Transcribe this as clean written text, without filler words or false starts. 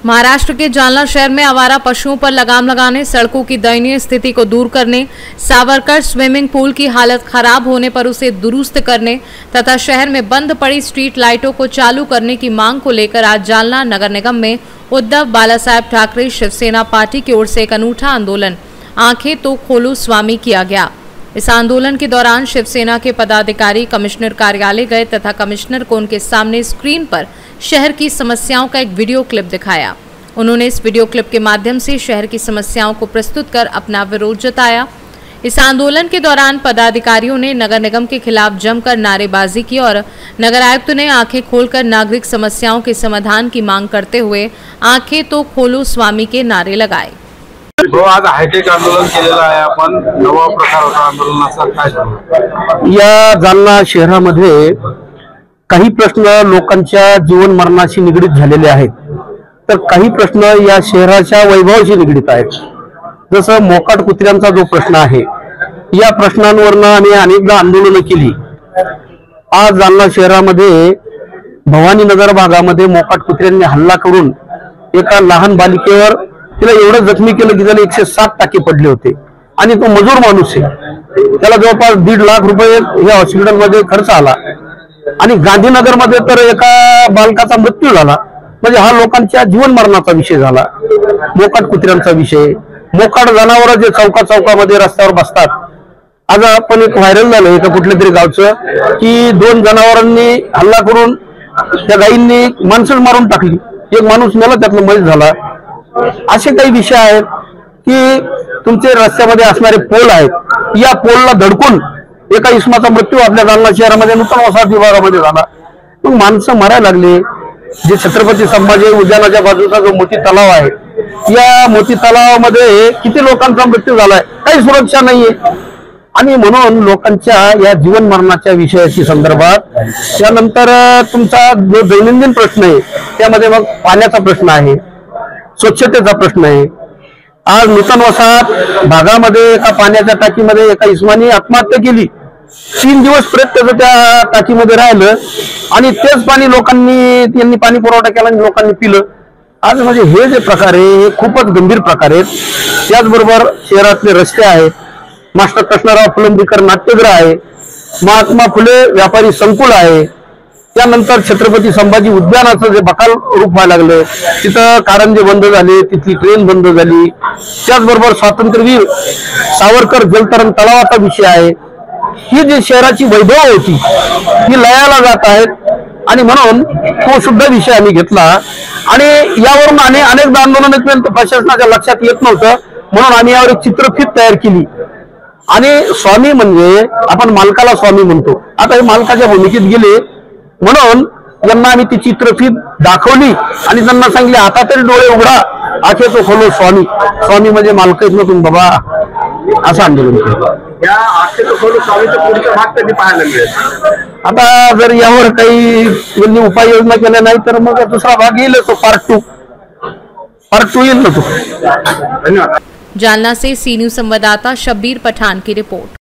महाराष्ट्र के जालना शहर में आवारा पशुओं पर लगाम लगाने, सड़कों की दयनीय स्थिति को दूर करने, सावरकर स्विमिंग पूल की हालत खराब होने पर उसे दुरुस्त करने तथा शहर में बंद पड़ी स्ट्रीट लाइटों को चालू करने की मांग को लेकर आज जालना नगर निगम में उद्धव बालासाहेब ठाकरे शिवसेना पार्टी की ओर से एक अनूठा आंदोलन आंखें तो खोलो स्वामी किया गया। इस आंदोलन के दौरान शिवसेना के पदाधिकारी कमिश्नर कार्यालय गए तथा कमिश्नर को उनके सामने स्क्रीन पर शहर की समस्याओं का एक वीडियो क्लिप दिखाया। उन्होंने इस वीडियो क्लिप के माध्यम से शहर की समस्याओं को प्रस्तुत कर अपना विरोध जताया। इस आंदोलन के दौरान पदाधिकारियों ने नगर निगम के खिलाफ जमकर नारेबाजी की और नगर आयुक्त ने आंखें खोलकर नागरिक समस्याओं के समाधान की मांग करते हुए आंखें तो खोलो स्वामी के नारे लगाए। आज हायटेक आंदोलन केलेलं आहे आपण, नवा प्रकार होता आंदोलनाचा, काय झालं? या जालना शहरामध्ये काही प्रश्न लोकांच्या जीवन मरणाशी निगडित झालेले आहेत, तर काही प्रश्न या शहराच्या वैभवाशी निगडित आहेत। जसं मोकाट कुत्र्यांचा जो प्रश्न आहे, या प्रश्नांवरनं आम्ही अनेकदा आंदोलन केली। आज जालना शहरामध्ये भवानीनगर भागामध्ये मोकाट कुत्र्यांनी हल्ला करून एका लहान बालिकेवर तिला एवढं जखमी केलं की त्याला 107 टाके पडले होते आणि तो मजूर माणूस आहे। त्याला जवळपास 1.5 लाख रुपये या हॉस्पिटलमध्ये खर्च आला आणि गांधीनगरमध्ये तर एका बालकाचा मृत्यू झाला। म्हणजे हा लोकांच्या जीवन मरणाचा विषय झाला। मोकाट कुत्र्यांचा विषय, मोकाट जनावर जे चौकामध्ये रस्त्यावर बसतात। आज आपण एक व्हायरल झालं एका कुठल्या तरी गावचं की 2 जनावरांनी हल्ला करून त्या गायींनी माणसं मारून टाकली, एक माणूस मेला, त्यातला मयत झाला। असे काही विषय आहेत की तुमचे रस्त्यामध्ये असणारे पोल आहेत, या पोलला धडकून एका इसमाचा मृत्यू आपल्या जालना शहरामध्ये नूतन वसाहत विभागामध्ये झाला। मग माणसं मरायला लागले। जे छत्रपती संभाजी उद्यानाच्या बाजूचा जो मोती तलाव आहे, या मोती तलावामध्ये किती लोकांचा मृत्यू झालाय, काही सुरक्षा नाहीये। आणि म्हणून लोकांच्या या जीवन मरणाच्या विषयाची संदर्भात त्यानंतर तुमचा जो दैनंदिन प्रश्न आहे त्यामध्ये मग पाण्याचा प्रश्न आहे, स्वच्छतेचा प्रश्न आहे। आज नूतन वसाहत भागामध्ये एका पाण्याच्या टाकीमध्ये एका इस्मानी आत्महत्या केली। 3 दिवस पर्यंत त्याचं त्या टाकीमध्ये राहिलं आणि तेच पाणी त्यांनी पाणी पुरवठा केला आणि लोकांनी पिलं। आज म्हणजे हे जे प्रकार आहे हे खूपच गंभीर प्रकार आहेत। त्याचबरोबर शहरातले रस्ते आहेत, मास्टर कृष्णराव फुलंब्रीकर नाट्यगृह आहे, महात्मा फुले व्यापारी संकुल आहे, त्यानंतर छत्रपती संभाजी उद्यानाचं जे बकाल रूप व्हायला लागलं, तिथं कारंजे बंद झाले, तिथली ट्रेन बंद झाली। त्याचबरोबर स्वातंत्र्यवीर सावरकर जलतरण तलावाचा विषय आहे। ही जी शहराची वैभव होती ही लयाला जात आहेत आणि म्हणून तो सुद्धा विषय आम्ही घेतला आणि यावरून अनेकदा आंदोलन केलं, प्रशासनाच्या लक्षात येत नव्हतं, म्हणून आम्ही यावर एक चित्रफीत तयार केली। आणि स्वामी म्हणजे आपण मालकाला स्वामी म्हणतो, आता हे मालकाच्या भूमिकेत गेले म्हणून यांना आम्ही ती चित्रफीत दाखवली आणि त्यांना सांगितले आता तरी डोळे उघडा, आखे तो खोलो स्वामी, स्वामी म्हणजे मालक आहेत ना तुम्ही बाबा, असं आंदोलन केलं। या आखे तो खोलो स्वामीचा पुढचा भाग कधी पाहायला मिळेल? आता जर यावर काही उपाययोजना केल्या नाही तर मग दुसरा भाग येईल, तो पार्ट 2 येईल ना तो। जालना से सी न्यूज संवाददाता शब्बीर पठान की रिपोर्ट।